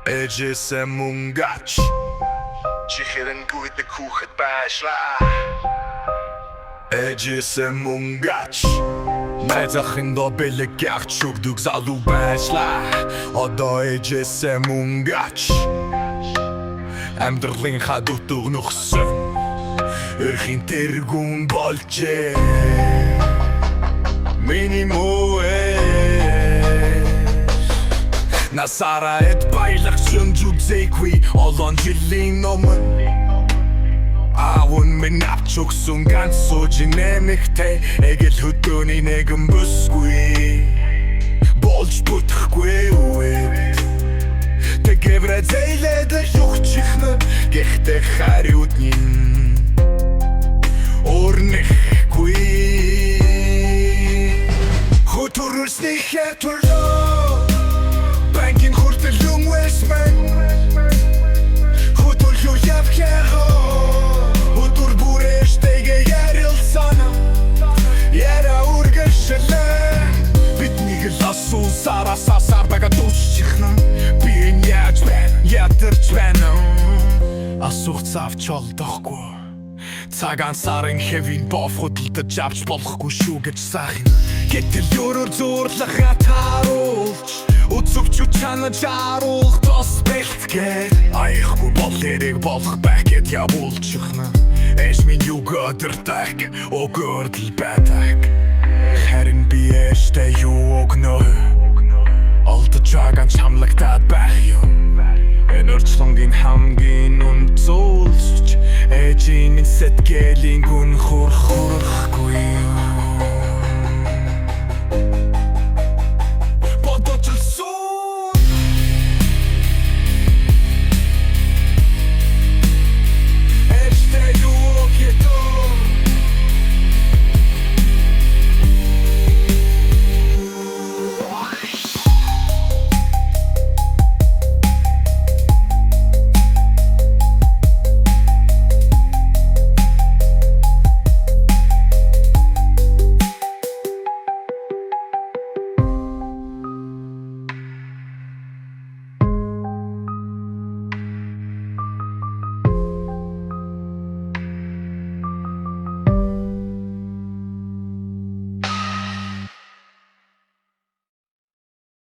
Ээжээсээ мунгач чи хэрэггүй хүүхэд байшлаа. Ээжээсээ мунгач найзахын до бэлэг гягч өгдөг залуу байшлаа. Одоо ээжээсээ мунгач амьдралын хадутуг нөхсөн эрхийн тэргүүн болжээ. Минимуэ насара эд байлагч юмжүзэйгүй олон жилийн өмнө аавн минь авч өгсөн ганц сууж нэмэгтэй эгэл хөдөөний нэгэн бүсгүй болж бүтэхгүй үед тэгэврэ зэйлээд юхчихна гэхдээ хариуднин орныхгүй хөтөрөлсний хэтвэрлөө Banking хүртэл юмэсмэн хөтөр юу явхяго хөтөр бүрээштэйгээ ярилцана яра үргэшэлээ биднийг л асуусаар асаасаар бага дүүсчихна би энэ яаж байна ядэрч байна асуух завч олдохгүй цагаан сарын хэвийн бов хөдөлдөж авч болохгүй шүү гэж сайхан гэтэл юурор зуурлах хатааруулж Үзөвч чанаж аруулах тос бэлтгээд Аяхгүй бол эрэг болох байх гэд явуулчихна Эш минь юг өдөртök өгөрдөл байдаг Харин би эштэй юу өгнө Олдож байгаа чамлагтаад байх юм Энэ өрчлөнгийн хамгийн үнцүүлж Ээжийн сэтгэлийн гүн хурх